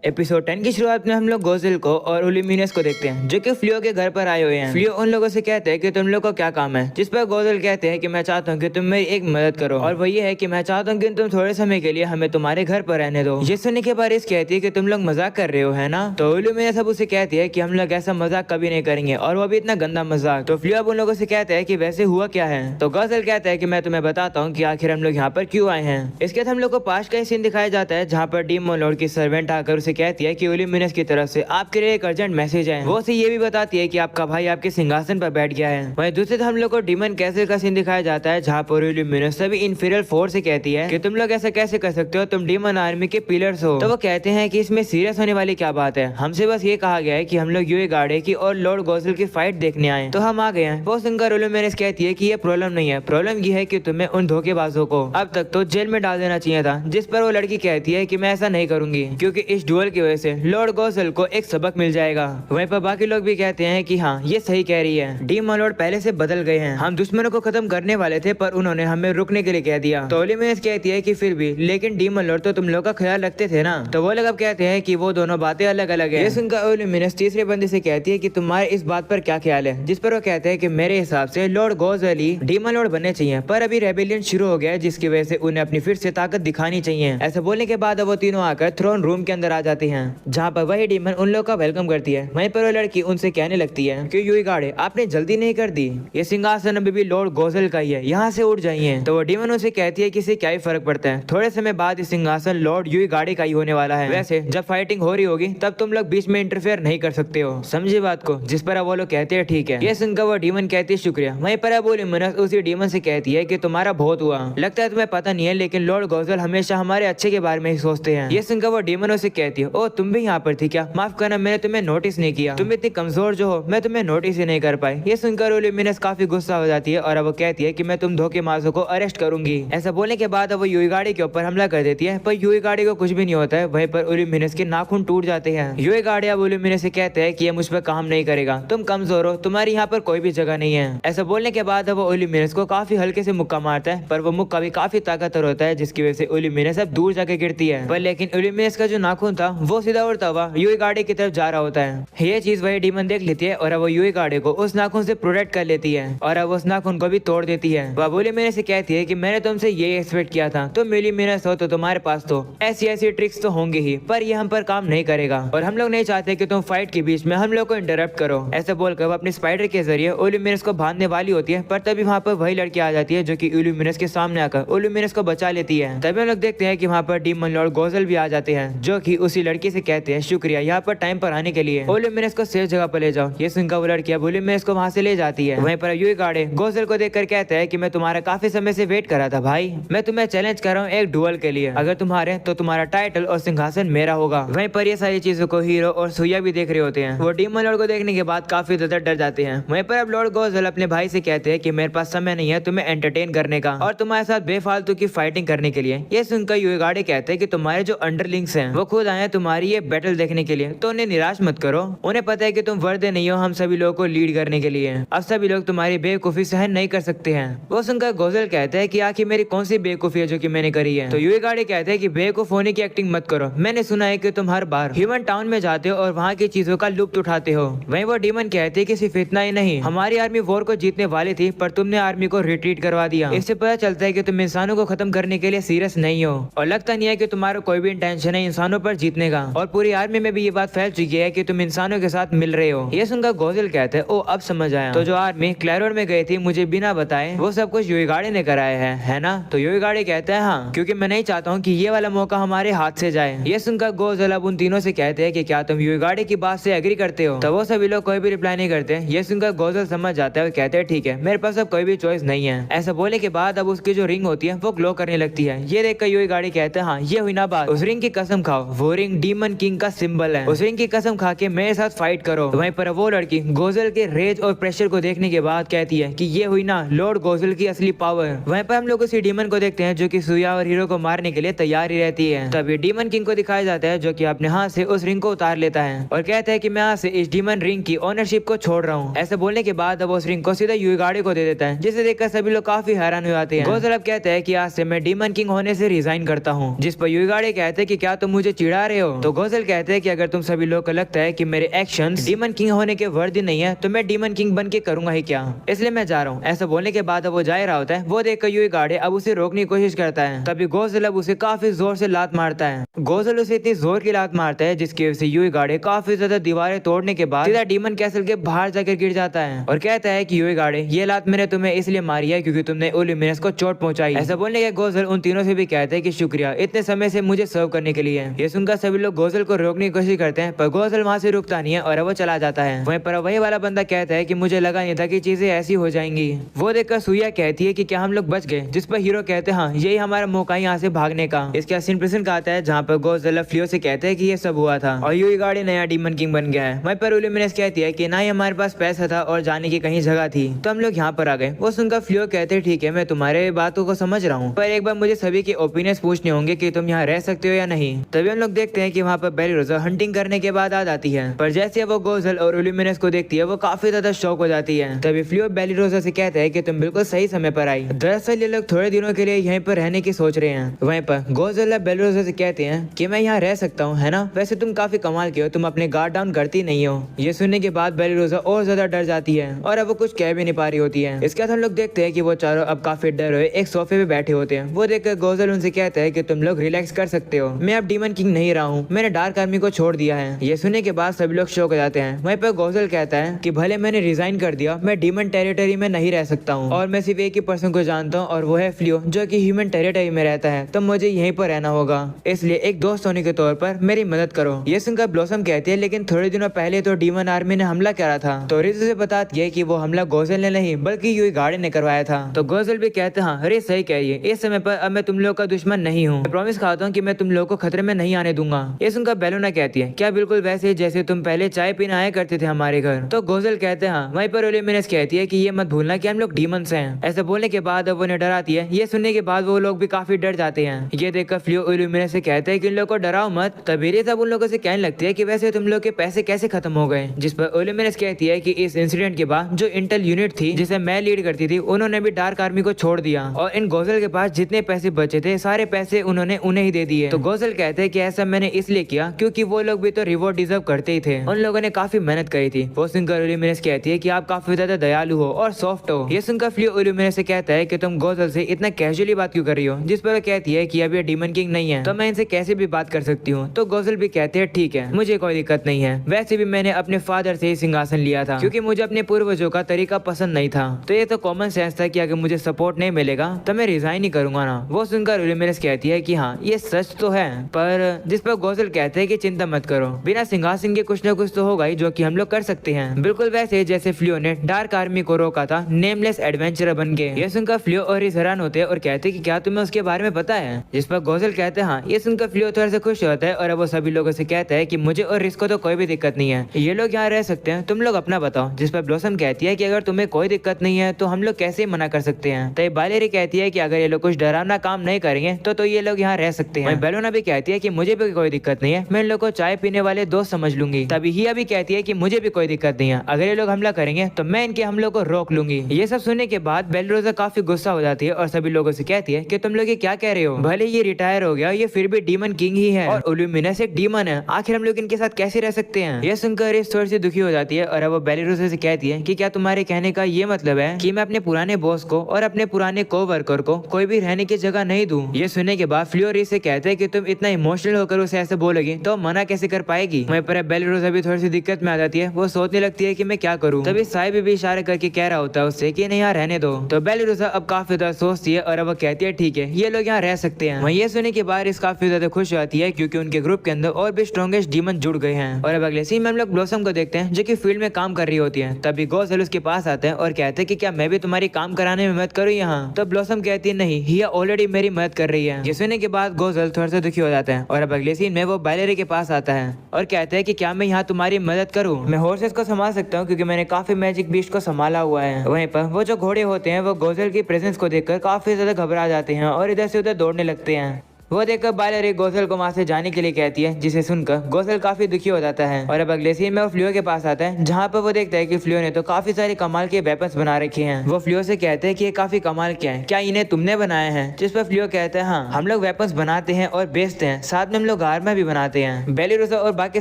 Episode 10 की शुरुआत में हम लोग गोजिल को और उल्यूमिनस को देखते हैं जो कि फ्लियो के घर पर आए हुए हैं। फ्लियो उन लोगों से कहते हैं कि तुम लोग को क्या काम है, जिस पर गोजिल कहते हैं कि मैं चाहता हूँ कि तुम मेरी एक मदद करो, और वो ये है कि मैं चाहता हूँ कि तुम थोड़े समय के लिए हमें तुम्हारे घर पर रहने दो। ये सुनने के बाद इस कहती है कि तुम लोग मजाक कर रहे हो है ना। तो उल्यूमिनस अब उसे कहती है कि हम लोग ऐसा मजाक कभी नहीं करेंगे, और वो भी इतना गंदा मजाक। तो फ्लियो अब उन लोगों से कहते हैं कि वैसे हुआ क्या है। तो गोजिल कहता है कि मैं तुम्हें बताता हूँ कि आखिर हम लोग यहाँ पर क्यों आए हैं। इसके बाद हम लोग को पास्ट का सीन दिखाया जाता है जहाँ पर डीमन लॉर्ड की सर्वेंट आकर उसे कहती है कि उल्यूमिनस की तरफ से आपके लिए एक अर्जेंट मैसेज है। वो उसे ये भी बताती है कि आपका भाई आपके सिंहासन पर बैठ गया है। वहीं दूसरी तरफ हम लोग को डीमन कैसल का सीन दिखाया जाता है जहाँ पर उल्यूमिनस सभी इंफीरियर फोर्स से कहती है कि तुम लोग ऐसा कैसे कर सकते हो, तुम डीमन आर्मी के पिलर्स हो। तो वो कहते हैं कि इसमें सीरियस होने वाली क्या बात है, हमसे बस ये कहा गया है कि हम लोग यूए गार्डे की और लॉर्ड गोसल की फाइट देखने आए, तो हम आ गए हैं। वो सुनकर उल्यूमिनस कहती है कि ये प्रॉब्लम नहीं है, प्रॉब्लम ये है कि तुम्हें उन धोखेबाजों को अब तक तो जेल में डाल देना चाहिए था। जिस पर वो लड़की कहती है कि मैं ऐसा नहीं करूंगी क्योंकि इस डुअल की वजह से लॉर्ड गोसल को एक सबक मिल जाएगा। वहीं पर बाकी लोग भी कहते हैं कि हाँ ये सही कह रही है, डीमन लॉर्ड पहले से बदल गए हैं, हम दुश्मनों को खत्म करने वाले थे पर उन्होंने हमें रुकने के लिए कह दिया। तो उल्यूमिनस कहती है कि फिर भी लेकिन डीमन लॉर्ड तो तुम लोग का ख्याल रखते थे ना। तो वो लोग अब कहते हैं कि वो दोनों बातें अलग अलग है। ये सुनकर उल्यूमिनस तीसरे बंदे से कहती है कि तुम्हारे इस बात पर क्या ख्याल है, जिस पर वो कहते हैं कि मेरे हिसाब से लॉर्ड गोसल ही डीमन लॉर्ड बनने चाहिए, पर अभी रेबेलियन शुरू हो गया है जिसकी वजह से उन्हें अपनी फिर से ताकत दिखानी चाहिए। ऐसा बोलने के बाद वो तीनों आकर थ्रोन रूम के अंदर आ जाते हैं जहाँ पर वही डीमन उन लोग का वेलकम करती है। वहीं पर वो लड़की उनसे कहने लगती है कि यूए गार्डे आपने जल्दी नहीं कर दी, ये सिंहासन अभी भी लॉर्ड गोसल का ही है, यहाँ से उठ जाइए। तो वो डीमन उनसे कहती है कि इससे क्या ही फर्क पड़ता है, थोड़े समय बाद इस सिंहासन लॉर्ड यूए गार्डे का ही होने वाला है, वैसे जब फाइटिंग हो रही होगी तब तुम लोग बीच में इंटरफेयर नहीं कर सकते हो, समझे बात को। जिस पर वो लोग कहते हैं ठीक है। ये सुनकर वो डीमन कहती है शुक्रिया। वहीं पर अब उल्यूमिनस उसी डीमन से कहती है कि तुम्हारा बहुत हुआ, लगता है तुम्हें पता नहीं है लेकिन लॉर्ड गोसल हमेशा हमारे अच्छे के बारे में ही सोचते हैं। ये सुनकर वो डीमन उसे कहती है ओ तुम भी यहाँ पर थी क्या, माफ करना मैंने तुम्हें नोटिस नहीं किया, तुम इतनी कमजोर जो हो मैं तुम्हें नोटिस ही नहीं कर पाई। ये सुनकर उल्यूमिनस काफी गुस्सा हो जाती है और अब वो कहती है कि मैं तुम धोखेबाजों को अरेस्ट करूंगी। ऐसा बोलने के बाद अब वो यूए गार्डे के ऊपर हमला कर देती है, पर यूए गार्डे को कुछ भी नहीं होता है। वहीं पर उल्यूमिनस के नाखून टूट जाते हैं। यूए गार्डे अब उल्यूमिनस से कहते हैं कि ये मुझ पर काम नहीं करेगा, तुम कमजोर हो, तुम्हारी यहाँ पर कोई भी जगह नहीं है। ऐसा बोलने के बाद वो उल्यूमिनस को काफी हल्के से मुक्का मारता है, पर वो मुक्का भी काफी ताकतवर होता है जिसकी वजह से उल्यूमिनस अब दूर जाके गिरती है। पर लेकिन उल्यूमिनस का जो नाखून था वो सीधा उड़ता हुआ यूए गार्डे की तरफ जा रहा होता है। ये चीज वही डीमन देख लेती है और अब वो यूए गार्डे को उस नाखून से प्रोटेक्ट कर लेती है और अब उस नाखून को भी तोड़ देती है। वह उल्यूमिनस से कहती है कि मैंने तुमसे ये एक्सपेक्ट किया था, तुम उल्यूमिनस हो तो तुम्हारे पास तो ऐसी ऐसी ट्रिक्स तो होंगे ही, पर ये हम पर काम नहीं करेगा और हम लोग नहीं चाहते कि तुम फाइट के बीच में हम लोग को इंटरप्ट करो। ऐसे बोलकर वो अपनी स्पाइडर के जरिए उल्यूमिनस को बांधने वाली होती है, पर तभी वहाँ पर वही लड़की आ जाती है जो कि उल्यूमिनस के सामने आकर उल्यूमिनस को बचा लेती है। तभी हम लोग देखते हैं कि वहाँ पर डीमन लॉर्ड गोसल भी आ जाते हैं जो कि उसी लड़की से कहते हैं शुक्रिया यहाँ पर टाइम पर आने के लिए, उल्यूमिनस को सेफ जगह पर ले जाओ। ये सुनकर वो लड़की अब उल्यूमिनस को वहाँ से ले जाती है। वहीं पर यूए गार्डे गोसल को देखकर कहता है कि मैं तुम्हारा काफी समय से वेट कर रहा था भाई, मैं तुम्हें चैलेंज कर रहा हूँ एक डुअल के लिए, अगर तुम्हारे तो तुम्हारा टाइटल और सिंहासन मेरा होगा। वहीं पर ये सारी चीजों को हीरो और सुइया भी देख रहे होते हैं। वो डीमन लॉर्ड को देखने के बाद काफी ज्यादा डर जाते हैं। वहीं पर अब लॉर्ड गोसल अपने भाई से कहते हैं कि मेरे पास समय नहीं है तुम्हें एंटरटेन करने का और तुम्हारे साथ बेफालतू की फाइटिंग करने के लिए। ये सुनकर यूए गार्डे कहते हैं कि तुम्हारे जो अंडरलिंग्स हैं वो खुद आए हैं तुम्हारी ये बैटल देखने के लिए, तो उन्हें निराश मत करो, उन्हें पता है कि तुम वर्दे नहीं हो हम सभी लोगों को लीड करने के लिए, अब सभी लोग तुम्हारी बेवकूफी सहन नहीं कर सकते हैं। वो सुनकर गोसल कहते हैं कि आखिर मेरी कौन सी बेवकूफी है जो कि मैंने करी है। तो यूए गार्डे कहते हैं कि बेवकूफ होने की एक्टिंग मत करो, मैंने सुना है कि तुम हर बार ह्यूमन टाउन में जाते हो और वहाँ की चीजों का लुत्फ उठाते हो। वहीं वो डीमन कहते हैं कि सिर्फ इतना ही नहीं, हमारी आर्मी वॉर को जीतने वाली थी पर तुमने आर्मी को रिट्रीट करवा दिया। इससे पता चलता है कि तुम इंसानों को खत्म करने के लिए सीरियस नहीं हो और लगता नहीं है कि तुम्हारा कोई भी इंटेंशन है इंसानों पर जीतने का, और पूरी आर्मी में भी ये बात फैल चुकी है कि तुम इंसानों के साथ मिल रहे हो। ये सुनकर गोसल कहते हैं ओ अब समझ आया, तो जो आर्मी क्लैरोन में गई थी मुझे बिना बताए वो सब कुछ यूए गार्डे ने कराया है ना। तो यूए गार्डे कहते हैं हाँ, क्योंकि मैं नहीं चाहता हूँ कि ये वाला मौका हमारे हाथ से जाए। ये सुनकर गोसल अब उन तीनों से कहते हैं कि क्या तुम यूए गार्डे की बात से एग्री करते हो। तो वो सभी लोग कोई भी रिप्लाई नहीं करते। ये सुनकर गोसल समझ जाता है और कहते हैं ठीक है मेरे पास अब कोई भी चॉइस नहीं है। ऐसा बोलने के बाद अब उसकी जो रिंग होती है वो ग्लो करने लगती है। ये देखकर यूए गार्डे कहते हैं हाँ ये हुई ना बात, उस रिंग की कसम खाओ, वो रिंग डीमन किंग का सिंबल है, उस रिंग की कसम खा के मेरे साथ फाइट करो। वहीं पर वो लड़की गोसल के रेज और प्रेशर को देखने के बाद कहती है कि ये हुई ना लॉर्ड गोसल की असली पावर। वहीं पर हम लोग उसी डीमन को देखते हैं जो कि सुया और हीरो को मारने के लिए तैयार ही रहती है। तभी डीमन किंग को दिखाया जाता है जो कि अपने हाथ से उस रिंग को उतार लेता है और कहता है कि मैं आज से इस डीमन रिंग की ओनरशिप को छोड़ रहा हूँ। ऐसा बोलने के बाद अब उस रिंग को सीधा यूए गार्डे को दे देता है, जिसे देखकर सभी लोग काफी हैरान हो जाते हैं। गोसल अब कहता है कि आज से मैं डीमन किंग होने से रिजाइन करता हूँ, जिस पर यूए गार्डे कहते हैं कि क्या तुम मुझे चिढ़ा रहे हो? तो गोजल कहते हैं कि अगर तुम सभी लोगों को लगता है कि मेरे एक्शंस डीमन किंग होने के वर्दी नहीं है तो मैं डीमन किंग बन के करूंगा ही क्या, इसलिए मैं जा रहा हूँ। ऐसा बोलने के बाद अब वो जा रहा होता है। वो देखकर यूई गार्ड अब उसे रोकने की कोशिश करता है। तभी गोजल अब उसे काफी जोर से लात मारता है। गोजल उसे इतनी जोर की लात मारता है जिसकी वजह से यूई गार्ड काफी ज्यादा दीवारें तोड़ने के बाद सीधा डीमन कैसल के बाहर जाकर गिर जाता है और कहता है कि यूई गार्ड ये लात मैंने तुम्हें इसलिए मारी है क्योंकि तुमने ओल्यूमिनस को चोट पहुंचाई। ऐसा बोलने के गोजल उन तीनों से भी कहते हैं कि शुक्रिया इतने समय से मुझे सर्व करने के लिए। ये सुनकर सभी लोग गोजल को रोकने की कोशिश करते हैं पर गोजल वहाँ से रुकता नहीं है और वो चला जाता है। वहीं पर वही वाला बंदा कहता है कि मुझे लगा नहीं था कि चीजें ऐसी हो जाएंगी। वो देखकर सुइया कहती है कि क्या हम लोग बच गए, जिस पर हीरो कहते हैं हाँ यही हमारा मौका है यहाँ से भागने का। इसके सीन प्रेजेंट आता है जहाँ पर गोजल फ्लियो से कहते हैं कि ये सब हुआ था और यूई गार्ड नया डीमन किंग बन गया है। वहीं पर ओल्यूमिनस कहती है कि ना ही हमारे पास पैसा था और जाने की कहीं जगह थी तो हम लोग यहाँ पर आ गए। वो सुनकर फ्लियो कहते हैं ठीक है मैं तुम्हारे बातों को समझ रहा हूँ पर एक बार मुझे सभी के ओपिनियंस पूछने होंगे कि तुम यहाँ रह सकते हो या नहीं। तभी हम लोग देखते हैं कि वहाँ पर बेलीरोजा हंटिंग करने के बाद आ जाती है पर जैसे वो गोजल और ओल्यूमिनस को देखती है वो काफी ज्यादा शौक हो जाती है। तभी फ्लियो बेलीरोजा से कहता है कि तुम बिल्कुल सही समय पर आई, दरअसल ये लोग थोड़े दिनों के लिए यहीं पर रहने की सोच रहे हैं। वहीं पर गोजल बेलीरोजा से कहते हैं कि मैं यहाँ रह सकता हूँ है ना, वैसे तुम काफी कमाल के हो, तुम अपने गार्ड डाउन करती नहीं हो। ये सुनने के बाद बेलीरोजा और ज्यादा डर जाती है और अब वो कुछ कह भी नहीं पा रही होती है। इसके बाद हम लोग देखते हैं कि वो चारों अब काफी डर हुए एक सोफे पे बैठे होते हैं। वो देखकर गोजल उनसे कहता है कि तुम लोग रिलैक्स कर सकते हो, मैं अब डीमन किंग नहीं रहा हूँ, मैंने डार्क आर्मी को छोड़ दिया है। ये सुनने के बाद सभी लोग शॉक हो जाते हैं। वहीं पर गोजल कहता है कि भले मैंने रिजाइन कर दिया मैं डीमन टेरिटरी में नहीं रह सकता हूँ और मैं सिर्फ एक ही पर्सन को जानता हूँ और वो है फ्लियो जो कि ह्यूमन टेरिटरी में रहता है, तो मुझे यहीं पर रहना होगा, इसलिए एक दोस्त होने के तौर पर मेरी मदद करो। ये सुनकर ब्लॉसम कहती है लेकिन थोड़े दिनों पहले तो डीमन आर्मी ने हमला करा था। तो रिजु से बताती है कि वो हमला गोजल ने नहीं बल्कि यूई गार्ड ने करवाया था। तो गोजल भी कहते हैं हाँ अरे सही कह रही है, इस समय पर अब मैं तुम लोगों का दुश्मन नहीं हूँ, प्रॉमिस खाता हूँ कि मैं तुम लोगों को खतरे में नहीं आने दूंगा। ये सुनकर बेलोना कहती है क्या बिल्कुल वैसे जैसे तुम पहले चाय पीने आया करते थे हमारे घर। तो गोजल कहते हैं हाँ। वहीं पर ओल्यूमिनस कहती है कि ये मत भूलना कि हम लोग डीमंस हैं। ऐसा बोलने के बाद वो उन्हें डराती है। ये सुनने के बाद वो लोग भी काफी डर जाते हैं। ये देखकर फ्लियो ओल्यूमिनस से कहते हैं कि इन लोगों को डराओ मत। तभी ये सब उन लोगों से कहने लगती है कि वैसे तुम लोग के पैसे कैसे खत्म हो गए, जिस पर ओल्यूमिनस कहती है कि इस इंसिडेंट के बाद जो इंटेल यूनिट थी जिसे मैं लीड करती थी उन्होंने भी डार्क आर्मी को छोड़ दिया और इन गोजल के पास जितने पैसे बचे थे सारे पैसे उन्होंने उन्हें ही दे दिए। तो गोजल कहते हैं कि ऐसा मैंने इसलिए किया क्योंकि वो लोग भी तो रिवॉर्ड डिजर्व करते ही थे, उन लोगों ने काफी मेहनत करी थी। वो सुनकर ओल्यूमिनस कहती है कि आप काफी ज्यादा दयालु हो और सॉफ्ट हो। ये सुनकर फ्लियो ओल्यूमिनस से कहता है कि तुम गोजल से इतना कैजुअली बात क्यों कर रही हो, जिस पर वो कहती है कि अब ये डीमन किंग नहीं है तो मैं इनसे कैसे भी बात कर सकती हूँ। तो गोजल भी कहते हैं ठीक है मुझे कोई दिक्कत नहीं है, वैसे भी मैंने अपने फादर से ही सिंहासन लिया था क्योंकि मुझे अपने पूर्वजों का तरीका पसंद नहीं था, तो ये तो कॉमन सेंस था कि अगर मुझे सपोर्ट नहीं मिलेगा तो मैं रिजाइन ही करूंगा ना। वो सुनकर ओल्यूमिनस कहती है कि हाँ ये सच तो है, पर जिस पर गोजल कहते हैं कि चिंता मत करो, बिना सिंहासन के कुछ न कुछ तो होगा ही जो कि हम लोग कर सकते हैं, बिल्कुल वैसे जैसे फ्लियो ने डार्क आर्मी को रोका था नेमलेस एडवेंचरर बन के। ये सुनकर फ्लियो और रिज हैरान होते हैं और कहते हैं कि क्या तुम्हें उसके बारे में पता है, जिस पर गोजल कहते हैं हाँ। ये सुनकर फ्लियो थोड़ा सा खुश होता है और वो सभी लोगों से कहता है कि मुझे और रिज को तो कोई भी दिक्कत नहीं है, ये लोग यहाँ रह सकते हैं, तुम लोग अपना बताओ। जिस पर ब्लॉसम कहती है कि अगर तुम्हें कोई दिक्कत नहीं है तो हम लोग कैसे मना कर सकते हैं। तब बालेरी कहती है कि अगर ये लोग कुछ डरावना काम नहीं करेंगे तो ये लोग यहाँ रह सकते हैं। बेलोना भी कहती है कि मुझे भी कोई दिक्कत नहीं है, मैं इन लोग को चाय पीने वाले दोस्त समझ लूंगी। तभी हिया भी कहती है कि मुझे भी कोई दिक्कत नहीं है, अगर ये लोग हमला करेंगे तो मैं इनके हमलों को रोक लूंगी। ये सब सुनने के बाद बेलीरोजा काफी गुस्सा हो जाती है और सभी लोगों से कहती है कि तुम लोग ये क्या कह रहे हो, भले ये रिटायर हो गया ये फिर भी डीमन किंग ही है और ओल्यूमिनस एक डीमन है, आखिर हम लोग इनके साथ कैसे रह सकते हैं। ये सुनकर रिज थोड़ी सी दुखी हो जाती है और वो बेलीरोजा से कहती है कि क्या तुम्हारे कहने का ये मतलब है कि मैं अपने पुराने बॉस को और अपने पुराने कोवर्कर को कोई भी रहने की जगह नहीं दूं। ये सुनने के बाद फ्लियो रिज से कहते हैं कि तुम इतना इमोशनल होकर उसे ऐसे बोलोगी तो मना कैसे कर पाएगी। वहीं पर बेलीरोजा भी थोड़ी सी दिक्कत में आ जाती है, वो सोचने लगती है कि मैं क्या करूं। तभी साई भी इशारा करके कह रहा होता है उससे कि नहीं यहाँ रहने दो। तो बेलीरोजा अब काफी ज्यादा सोचती है और वो कहती है ठीक है ये लोग यहाँ रह सकते हैं। वहीं ये सुनने के बाद रिज काफी ज्यादा खुश हो जाती है क्योंकि उनके ग्रुप के अंदर और भी स्ट्रॉन्गेस्ट डीमन जुड़ गए हैं। और अब अगले सीन में हम लोग ब्लॉसम को देखते हैं जो कि फील्ड में काम कर रही होती है। तभी गोजल उसके पास आते हैं और कहते हैं कि क्या मैं भी तुम्हारी काम कराने में मदद करूँ यहाँ। तो ब्लॉसम कहती है नहीं हिया ऑलरेडी मेरी मदद कर रही है। ये सुनने के बाद गोजल थोड़ा सा दुखी हो जाता है और अब अगले सीन में वो बालेरी के पास आता है और कहते हैं कि क्या मैं यहाँ तुम्हारी मदद करूँ, मैं हॉर्सेस को संभाल सकता हूँ क्योंकि मैंने काफी मैजिक बीस्ट को संभाला हुआ है। वहीं पर वो जो घोड़े होते हैं वो गोजल की प्रेजेंस को देखकर काफी ज्यादा घबरा जाते हैं और इधर से उधर दौड़ने लगते हैं। वो देखकर बायलरी गोजल को वहाँ से जाने के लिए कहती है, जिसे सुनकर गोजल काफी दुखी हो जाता है। और अब अगले सीन में वो फ्लियो के पास आता है, जहाँ पर वो देखता है कि फ्लियो ने तो काफी सारे कमाल के वेपन्स बना रखे हैं। वो फ्लियो से कहते हैं कि ये काफी कमाल के हैं, क्या इन्हें तुमने बनाए हैं? जिस पर फ्लियो कहता है, हाँ, हम लोग वेपन्स बनाते हैं और बेचते हैं, साथ में हम लोग आर्मर भी बनाते हैं। बेलिरोसा और बाकी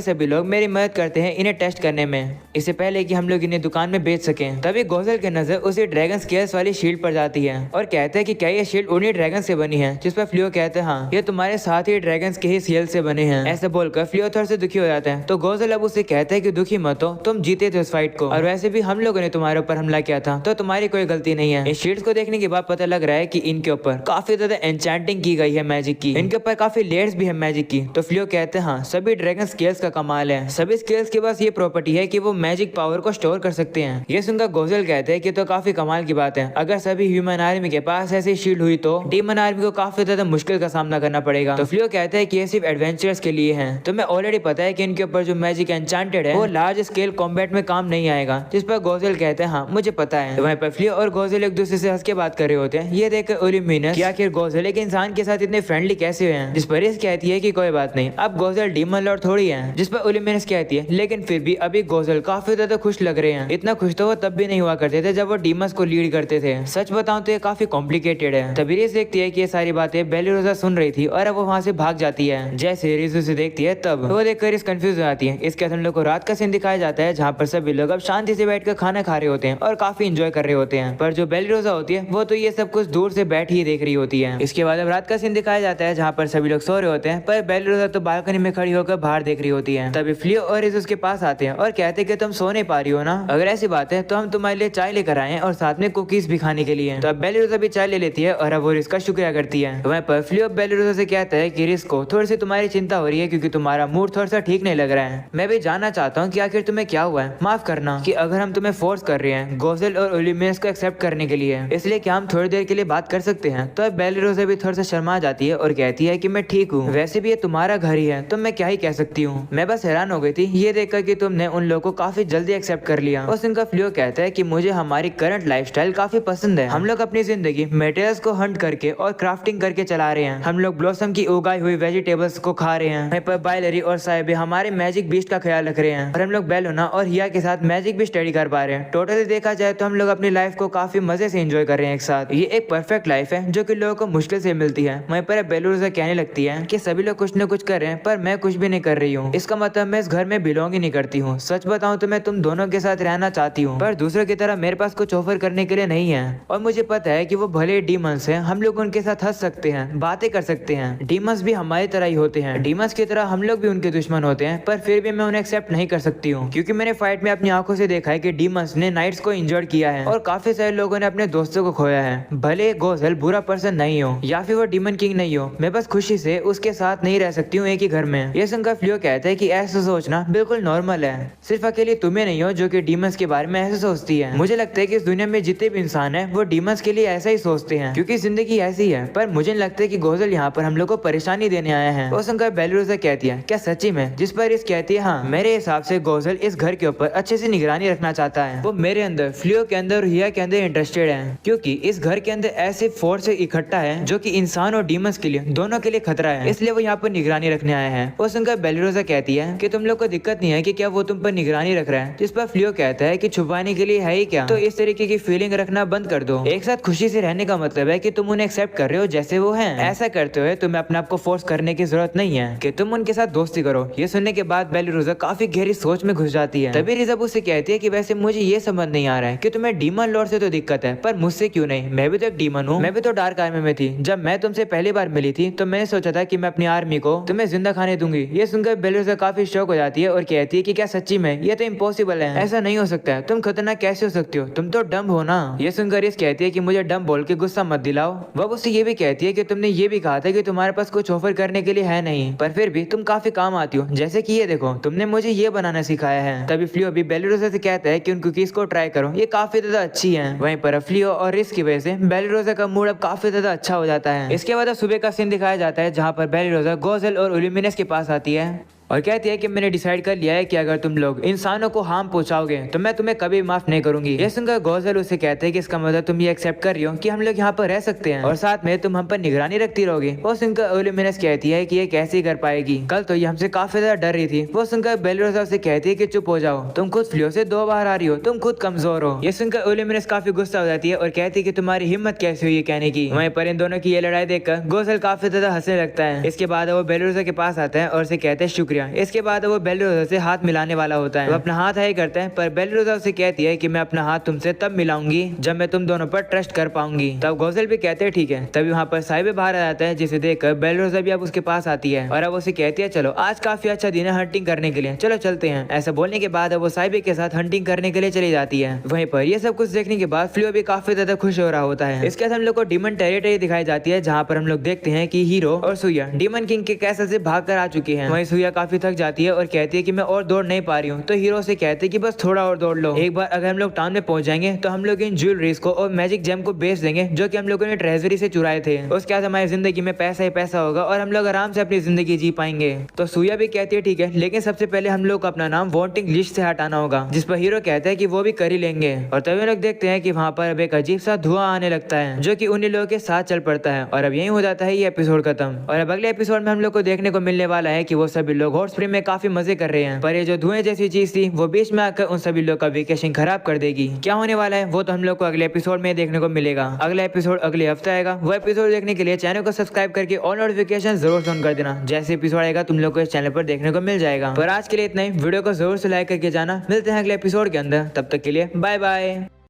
सभी लोग मेरी मदद करते हैं इन्हें टेस्ट करने में, इससे पहले कि हम लोग इन्हें दुकान में बेच सकें। तभी गोजल की नजर उसी ड्रैगन स्केल्स वाली शील्ड पर जाती है और कहते हैं कि क्या ये शील्ड उन्हीं ड्रैगन से बनी है? जिस पर फ्लियो कहते हैं, हाँ, ये तुम्हारे साथ ही ड्रैगन के ही स्केल से बने हैं। ऐसे बोलकर फ्लियो थोड़ा से दुखी हो जाता है। तो गोजल अब उसे कहता है कि दुखी मत हो, तुम जीते थे उस फाइट को, और वैसे भी हम लोगों ने तुम्हारे ऊपर हमला किया था, तो तुम्हारी कोई गलती नहीं है। इस शील्ड्स को देखने के बाद पता लग रहा है कि इनके ऊपर काफी ज्यादा एन्चेंटिंग की गई है मैजिक की, इनके ऊपर काफी लेयर्स भी है मैजिक की। तो फ्लियो कहते हैं, हाँ, सभी ड्रैगन स्केल्स का कमाल है, सभी स्केल्स के पास ये प्रॉपर्टी है कि वो मैजिक पावर को स्टोर कर सकते हैं। ये सुनकर गोजल कहते हैं कि तो काफी कमाल की बात है, अगर सभी ह्यूमन आर्मी के पास ऐसी शील्ड हुई तो डीमन आर्मी को काफी ज्यादा मुश्किल का सामना करना पड़ेगा। तो फ्लियो कहते हैं कि ये सिर्फ एडवेंचर्स के लिए है, तो मैं ऑलरेडी पता है कि इनके ऊपर जो मैजिक एन्चेंटेड है वो लार्ज स्केल कॉम्बैट में काम नहीं आएगा। जिस पर गोजल कहते हैं, हाँ, मुझे पता है। तो वहीं पर फ्लियो और गोजल एक दूसरे से हंस के बात कर रहे होते हैं। ये देखकर ओलिमिनस कि आखिर गोजल एक इंसान के साथ इतने फ्रेंडली कैसे हुए हैं। जिस पर इस कहती है कि कोई बात नहीं, अब गोजल डीमन लॉर्ड थोड़ी है। जिस पर ओलिमिनस कहती है, लेकिन फिर भी अभी गोजल काफी ज्यादा खुश लग रहे हैं, इतना खुश तो वो तब भी नहीं हुआ करते थे जब वो डीमंस को लीड करते थे। सच बताऊं तो ये काफी कॉम्प्लिकेटेड है। तभी रिस देखती है कि ये सारी बातें बेलिरोसा सुन रही थी और अब वो वहाँ से भाग जाती है। जैसे रिस उसे देखती है तब वो देखकर इस कंफ्यूज हो जाती है। इसके बाद हम लोग को रात का सीन दिखाया जाता है, जहाँ पर सभी लोग अब शांति से बैठकर खाना खा रहे होते हैं और काफी इंजॉय कर रहे होते हैं। पर जो बेलिरोसा होती है वो तो ये सब कुछ दूर से बैठ ही देख रही होती है। इसके बाद अब रात का सीन दिखाया जाता है, जहाँ पर सभी लोग सो रहे होते हैं, पर बेलिरोसा तो बालकनी में खड़ी होकर बाहर देख रही होती है। तभी फ्लियो और रिस उसके पास आते हैं और कहते हैं कि तुम सो नहीं पा रही हो ना, अगर ऐसी बात है तो हम तुम्हारे लिए चाय लेकर आए हैं और साथ में कुकीज भी खाने के लिए। तो अब बेलिरोसा भी चाय ले लेती है और अब वो रिस का शुक्रिया करती है। वहीं पर फ्लियो बेलिरोसा से कहता है कि रिस को थोड़ी सी तुम्हारी चिंता हो रही है क्योंकि तुम्हारा मूड थोड़ा सा ठीक नहीं लग रहा है। मैं भी जानना चाहता हूँ कि आखिर तुम्हें क्या हुआ है। माफ करना कि अगर हम तुम्हें फोर्स कर रहे हैं गोजल और ओलिमिनस को एक्सेप्ट करने के लिए, इसलिए क्या हम थोड़ी देर के लिए बात कर सकते हैं? तो अब बेलिरोसा भी थोड़ा सा शर्मा जाती है और कहती है कि मैं ठीक हूँ, वैसे भी ये तुम्हारा घर ही है तो मैं क्या ही कह सकती हूँ। मैं बस हैरान हो गई थी ये देखकर कि तुमने उन लोगों को काफी जल्दी एक्सेप्ट कर लिया। और उनका फ्लियो कहता है कि मुझे हमारी करंट लाइफस्टाइल काफी पसंद है। हम लोग अपनी जिंदगी मटेरियल्स को हंट करके और क्राफ्टिंग करके चला रहे हैं। हम लोग ब्लॉसम की उगाई हुई वेजिटेबल्स को खा रहे हैं। पर बायलरी और साहिबे हमारे मैजिक बीस्ट का ख्याल रख रहे हैं और हम लोग बेलोना और हिया के साथ मैजिक भी स्टडी कर पा रहे हैं। टोटली देखा जाए तो हम लोग अपनी लाइफ को काफी मजे से एंजॉय कर रहे हैं एक साथ। ये एक परफेक्ट लाइफ है जो कि लोगों को मुश्किल से मिलती है। वहीं पर बेलिरोसा कहने लगती है कि सभी लोग कुछ न कुछ कर रहे हैं पर मैं कुछ भी नहीं कर रही हूँ, इसका मतलब मैं इस घर में बिलोंग ही नहीं करती हूँ। सच बताऊं तो मैं तुम दोनों के साथ रहना चाहती हूँ, पर दूसरों की तरह मेरे पास कुछ ऑफर करने के लिए नहीं है। और मुझे पता है कि वो भले डीमंस हैं, हम लोग उनके साथ हंस सकते हैं, बातें कर सकते हैं। डीमंस भी हमारी तरह ही होते हैं, डीमंस की तरह हम लोग भी उनके दुश्मन होते हैं, पर फिर भी मैं उन्हें एक्सेप्ट नहीं कर सकती हूँ क्योंकि मैंने फाइट में अपनी आंखों से देखा है कि डीमंस ने नाइट्स को इंजर्ड किया है और काफी सारे लोगों ने अपने दोस्तों को खोया है। भले गोजल बुरा पर्सन नहीं हो या फिर वो डीमन किंग नहीं हो, मैं बस खुशी से उसके साथ नहीं रह सकती हूँ एक ही घर में। ये सुनकर फ्लियो कहता है कि ऐसा सोचना बिल्कुल नॉर्मल है, सिर्फ अकेले तुम्हें नहीं हो जो कि डीमंस के बारे में ऐसे सोचती है। मुझे लगता है कि इस दुनिया में जितने भी इंसान है वो डीमंस के लिए ऐसा ही सोचते हैं क्योंकि जिंदगी ऐसी है। पर मुझे नहीं लगता कि गोजल यहाँ पर हम लोग को परेशानी देने आया है। वो सुनकर बेलिरोसा कहती है, क्या सच्ची में? जिस पर इस कहती है, हाँ, मेरे हिसाब से गोजल इस घर के ऊपर अच्छे से निगरानी रखना चाहता है। वो मेरे अंदर, फ्लियो के अंदर और हिया के अंदर इंटरेस्टेड है क्योंकि इस घर के अंदर ऐसे फोर्स इकट्ठा है जो कि इंसान और डीमंस के लिए दोनों के लिए खतरा है, इसलिए वो यहाँ पर निगरानी रखने आया है। वो सुनकर बेलिरोसा कहती है कि तुम लोग को दिक्कत नहीं है कि क्या वो तुम पर निगरानी रख रहा है? जिस पर फ्लियो कहता है कि छुपाने के लिए है ही क्या, तो इस तरीके की फीलिंग रखना बंद कर दो। एक साथ खुशी से रहने का मतलब है कि तुम उन्हें एक्सेप्ट कर रहे हो जैसे वो हैं। ऐसा करते हुए तुम्हें अपने आप को फोर्स करने की जरूरत नहीं है कि तुम उनके साथ दोस्ती करो। ये सुनने के बाद बेलिरोसा काफी गहरी सोच में घुस जाती है। तभी रिजब उससे कहती है कि वैसे मुझे ये समझ नहीं आ रहा है कि तुम्हें डीमन लॉर्ड से तो दिक्कत है पर मुझसे क्यों नहीं? मैं भी तो एक डीमन हूँ, मैं भी तो डार्क आर्मी में थी। जब मैं तुमसे पहली बार मिली थी तो मैंने सोचा था कि मैं अपनी आर्मी को तुम्हें जिंदा खाने दूंगी। ये सुनकर बेलिरोसा काफी शौक हो जाती है और कहती है कि क्या सच्ची में? ये तो इम्पॉसिबल है, ऐसा नहीं हो सकता है, तुम खतरनाक कैसे हो सकती हो? तुम तो डम्ब हो ना। ये सुनकर इस कहती है कि मुझे डम्ब बोल के गुस्सा मत दिलाओ। वह उससे ये भी कहती है कि तुमने ये भी कहा था कि तुम्हारे पास कुछ ऑफर करने के लिए है नहीं, पर फिर भी तुम काफी काम आती हो, जैसे कि ये देखो तुमने मुझे ये बनाना सिखाया है। तभी फ्लियो भी बेलिरोसा से कहता है कि उन कुकीज को ट्राई करो, ये काफी ज्यादा अच्छी है। वहीं पर फ्लियो और रिस की वजह से बेलिरोसा का मूड अब काफी ज्यादा अच्छा हो जाता है। इसके बाद सुबह का सीन दिखाया जाता है जहाँ पर बेलिरोसा गोजल और ओलिमिनस के पास आती है और कहती है कि मैंने डिसाइड कर लिया है कि अगर तुम लोग इंसानों को हार्म पहुंचाओगे तो मैं तुम्हें कभी माफ नहीं करूंगी। ये सुनकर गोजल उसे कहते हैं कि इसका मतलब तुम ये एक्सेप्ट कर रही हो कि हम लोग यहाँ पर रह सकते हैं और साथ में तुम हम पर निगरानी रखती रहोगी। वो सुनकर ओल्यूमिनस कहती है कि ये कैसे ही कर पाएगी, कल तो ये हमसे काफी ज्यादा डर रही थी। वो सुनकर बेलरोसा से कहती है कि चुप हो जाओ, तुम खुद फ्लियो से 2 बार आ रही हो, तुम खुद कमजोर हो। ये सुनकर ओल्यूमिनस काफी गुस्सा हो जाती है और कहती है कि तुम्हारी हिम्मत कैसे हुई ये कहने की। वहीं पर इन दोनों की ये लड़ाई देखकर गोजल काफी ज्यादा हंसने लगता है। इसके बाद वो बेलरोसा के पास आता है और उसे कहते हैं शुक्रिया। इसके बाद वो बेलरोसा से हाथ मिलाने वाला होता है। वो अपना हाथ हाई करता है पर बेलरोसा उसे कहती है कि मैं अपना हाथ तुमसे तब मिलाऊंगी जब मैं तुम दोनों पर ट्रस्ट कर पाऊंगी। तब गोजल भी कहते हैं ठीक है। तभी वहाँ पर साहिबे बाहर आ जाता है जिसे देखकर बेलरोसा भी अब उसके पास आती है और अब उसे कहती है चलो आज काफी अच्छा दिन है हंटिंग करने के लिए, चलो चलते हैं। ऐसा बोलने के बाद वो साहिबे के साथ हंटिंग करने के लिए चली जाती है। वहीं पर ये सब कुछ देखने के बाद फ्लियो भी काफी ज्यादा खुश हो रहा होता है। इसके बाद हम लोग को डीमन टेरिटरी दिखाई जाती है जहाँ पर हम लोग देखते हैं कि हीरो और सुया डीमन किंग के कैसल से भाग कर आ चुके हैं। वहीं सुया काफी थक जाती है और कहती है कि मैं और दौड़ नहीं पा रही हूँ। तो हीरो से कहते हैं कि बस थोड़ा और दौड़ लो, एक बार अगर हम लोग टाउन में पहुंच जाएंगे तो हम लोग इन ज्वेलरीज को और मैजिक जेम को बेच देंगे जो कि हम लोगों ने ट्रेजरी से चुराए थे। उसके बाद हमारी जिंदगी में पैसा ही पैसा होगा और हम लोग आराम से अपनी जिंदगी जी पाएंगे। तो सुया भी कहती है ठीक है, लेकिन सबसे पहले हम लोग को अपना नाम वांटिंग लिस्ट से हटाना होगा। जिस पर हीरो कहता है कि वो भी कर ही लेंगे। और तभी लोग देखते हैं कि वहाँ पर अब एक अजीब सा धुआं आने लगता है जो कि उन्हीं लोगों के साथ चल पड़ता है। और अब यही हो जाता है ये एपिसोड खत्म। और अब अगले एपिसोड में हम लोग को देखने को मिलने वाला है कि वो सभी लोग हॉट स्प्रिंग में काफी मजे कर रहे हैं, पर ये जो धुएं जैसी चीज थी वो बीच में आकर उन सभी लोग का वेकेशन खराब कर देगी। क्या होने वाला है वो तो हम लोग को अगले एपिसोड में देखने को मिलेगा। अगला एपिसोड अगले हफ्ते आएगा। वो एपिसोड देखने के लिए चैनल को सब्सक्राइब करके ऑल नोटिफिकेशन जरूर ऑन कर देना। जैसे एपिसोड आएगा तुम लोग को इस चैनल पर देखने को मिल जाएगा। पर आज के लिए इतना ही। वीडियो को जरूर से लाइक करके जाना। मिलते हैं अगले एपिसोड के अंदर, तब तक के लिए बाय बाय।